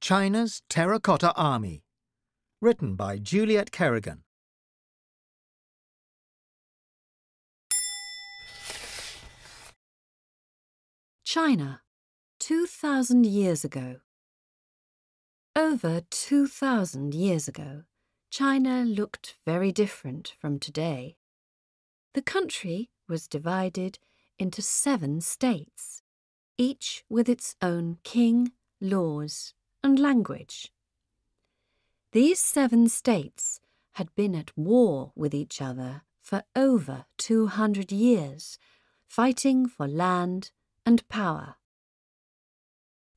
China's Terracotta Army, written by Juliet Kerrigan. China, 2,000 years ago. Over 2,000 years ago, China looked very different from today. The country was divided into 7 states, each with its own king, laws, and language. These 7 states had been at war with each other for over 200 years, fighting for land and power.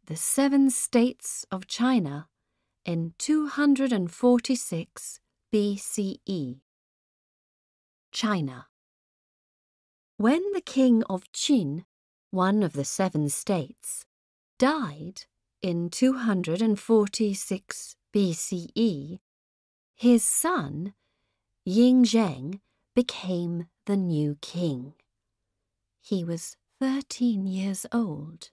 The 7 states of China in 246 BCE. China. When the king of Qin, one of the 7 states, died in 246 BCE, his son, Yingzheng, became the new king. He was 13 years old.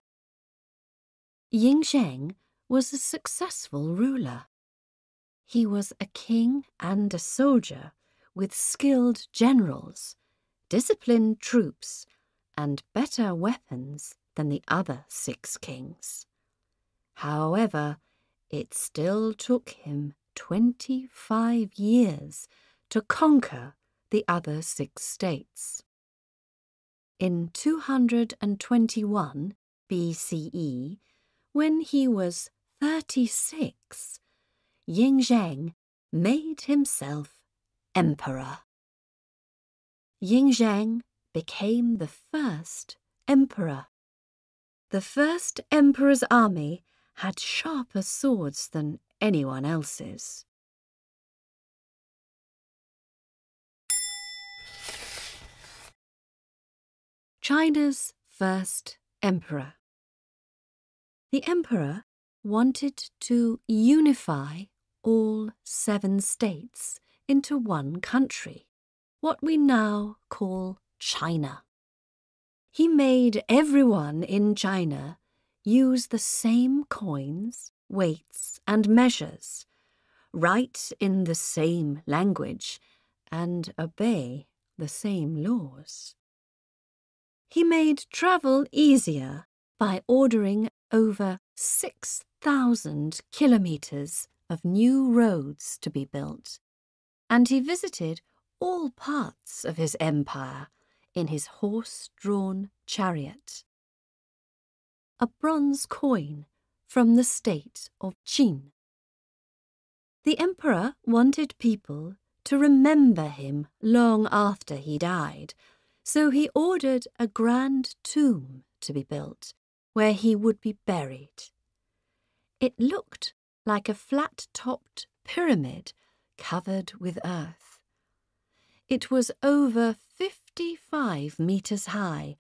Yingzheng was a successful ruler. He was a king and a soldier with skilled generals, disciplined troops, and better weapons than the other 6 kings. However, it still took him 25 years to conquer the other 6 states. In 221 BCE, when he was 36, Yingzheng made himself emperor. Yingzheng became the first emperor. The first emperor's army had sharper swords than anyone else's. China's first emperor. The emperor wanted to unify all 7 states into one country, what we now call China. He made everyone in China use the same coins, weights, and measures, write in the same language, and obey the same laws. He made travel easier by ordering over 6,000 kilometres of new roads to be built, and he visited all parts of his empire in his horse-drawn chariot. A bronze coin from the state of Qin. The emperor wanted people to remember him long after he died, so he ordered a grand tomb to be built where he would be buried. It looked like a flat-topped pyramid covered with earth. It was over 55 meters high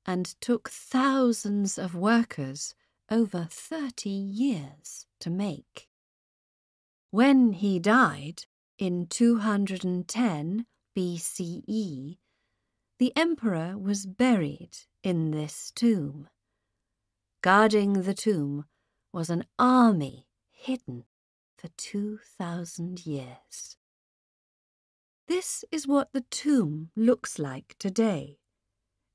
and took thousands of workers over 30 years to make. When he died in 210 BCE, the emperor was buried in this tomb. Guarding the tomb was an army hidden for 2,000 years. This is what the tomb looks like today.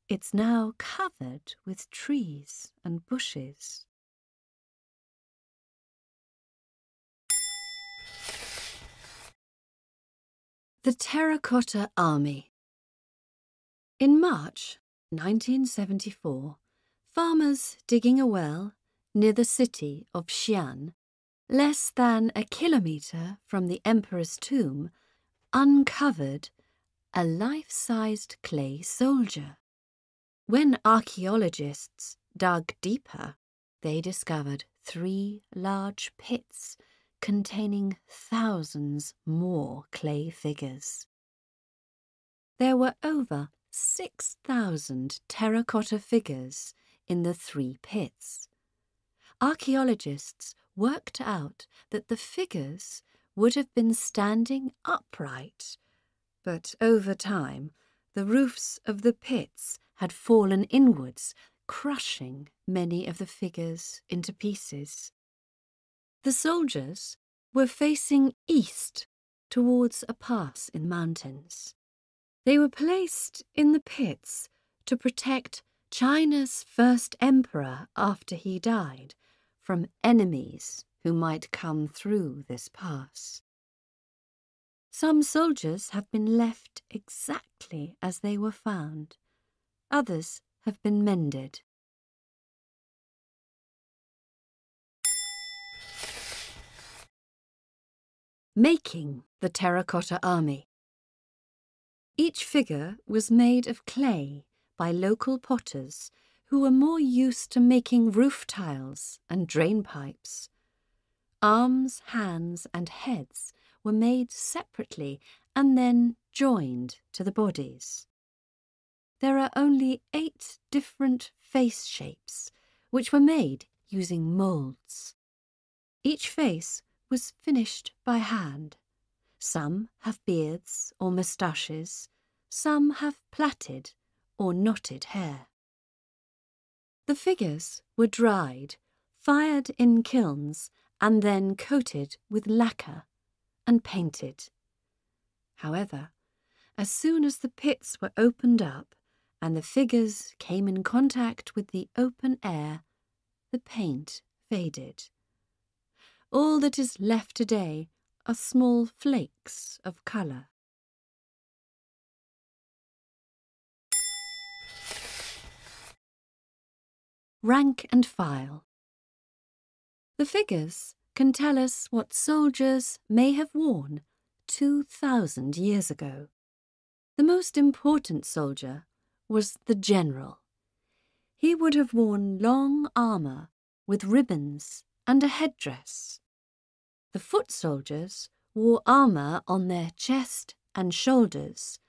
It's now covered with trees and bushes. The Terracotta Army. In March 1974, farmers digging a well near the city of Xi'an, less than a kilometre from the emperor's tomb, uncovered a life-sized clay soldier. When archaeologists dug deeper, they discovered 3 large pits containing thousands more clay figures. There were over 6,000 terracotta figures in the 3 pits. Archaeologists worked out that the figures would have been standing upright, but over time the roofs of the pits had fallen inwards, crushing many of the figures into pieces. The soldiers were facing east towards a pass in mountains. They were placed in the pits to protect China's first emperor after he died from enemies who might come through this pass. Some soldiers have been left exactly as they were found. Others have been mended. Making the Terracotta Army. Each figure was made of clay by local potters who were more used to making roof tiles and drain pipes. Arms, hands, and heads were made separately and then joined to the bodies. There are only 8 different face shapes, which were made using moulds. Each face was finished by hand. Some have beards or moustaches, some have plaited or knotted hair. The figures were dried, fired in kilns, and then coated with lacquer and painted. However, as soon as the pits were opened up and the figures came in contact with the open air, the paint faded. All that is left today are small flakes of colour. Rank and file. The figures can tell us what soldiers may have worn 2,000 years ago. The most important soldier was the general. He would have worn long armour with ribbons and a headdress. The foot soldiers wore armour on their chest and shoulders,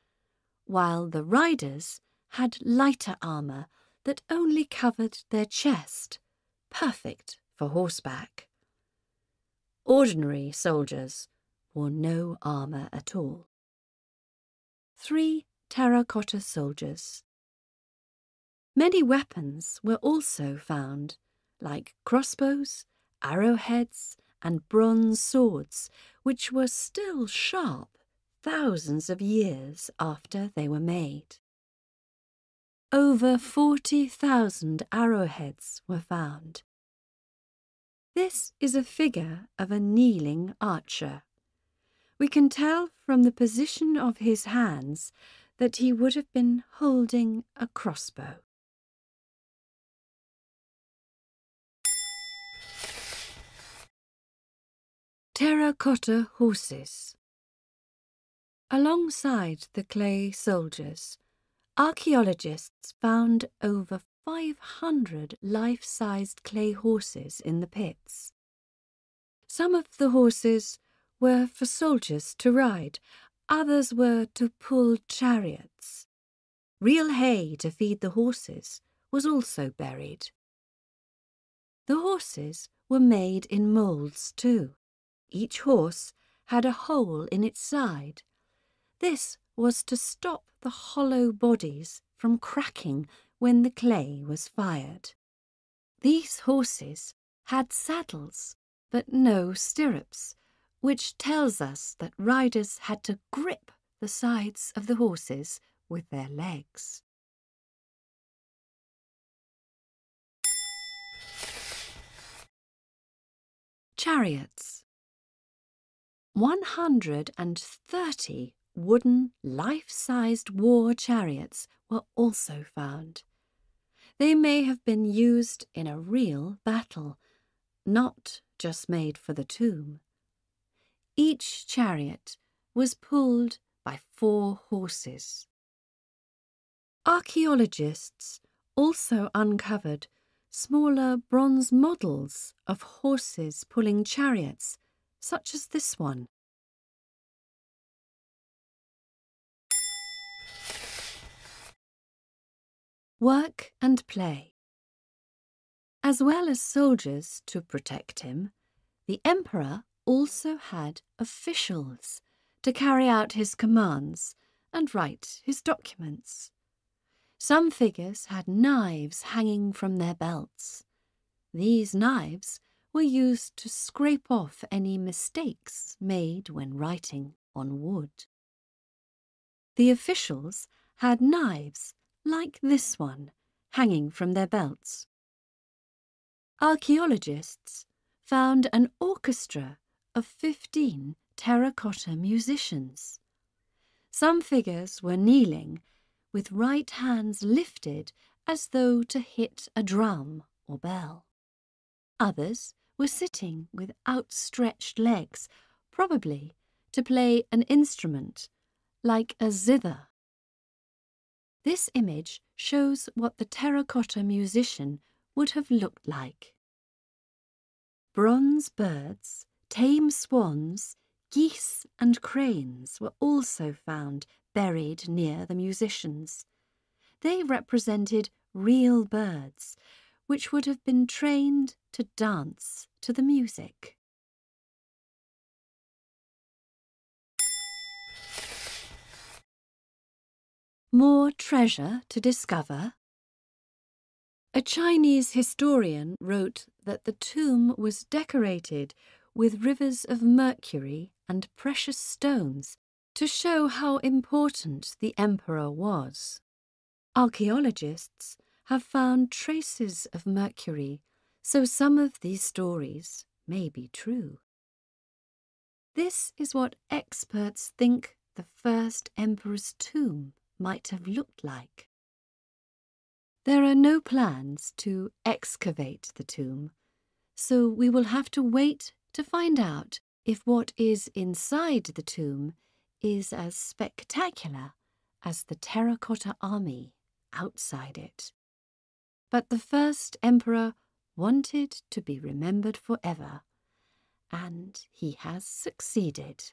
while the riders had lighter armour that only covered their chest, perfect for horseback. Ordinary soldiers wore no armour at all. 3 terracotta soldiers. Many weapons were also found, like crossbows, arrowheads, and bronze swords, which were still sharp thousands of years after they were made. Over 40,000 arrowheads were found. This is a figure of a kneeling archer. We can tell from the position of his hands that he would have been holding a crossbow. Terracotta Horses. Alongside the clay soldiers, archaeologists found over 500 life-sized clay horses in the pits. Some of the horses were for soldiers to ride, others were to pull chariots. Real hay to feed the horses was also buried. The horses were made in moulds too. Each horse had a hole in its side. This was to stop the hollow bodies from cracking when the clay was fired. These horses had saddles, but no stirrups, which tells us that riders had to grip the sides of the horses with their legs. Chariots. 130 wooden, life-sized war chariots were also found. They may have been used in a real battle, not just made for the tomb. Each chariot was pulled by 4 horses. Archaeologists also uncovered smaller bronze models of horses pulling chariots, such as this one. Work and play. As well as soldiers to protect him, the emperor also had officials to carry out his commands and write his documents. Some figures had knives hanging from their belts. These knives were used to scrape off any mistakes made when writing on wood. The officials had knives like this one hanging from their belts. Archaeologists found an orchestra of 15 terracotta musicians. Some figures were kneeling, with right hands lifted as though to hit a drum or bell. Others were sitting with outstretched legs, probably to play an instrument like a zither. This image shows what the terracotta musician would have looked like. Bronze birds, tame swans, geese and cranes were also found buried near the musicians. They represented real birds, which would have been trained to dance to the music. More treasure to discover? A Chinese historian wrote that the tomb was decorated with rivers of mercury and precious stones to show how important the emperor was. Archaeologists have found traces of mercury, so some of these stories may be true. This is what experts think the first emperor's tomb might have looked like. There are no plans to excavate the tomb, so we will have to wait to find out if what is inside the tomb is as spectacular as the Terracotta Army outside it. But the first emperor wanted to be remembered forever, and he has succeeded.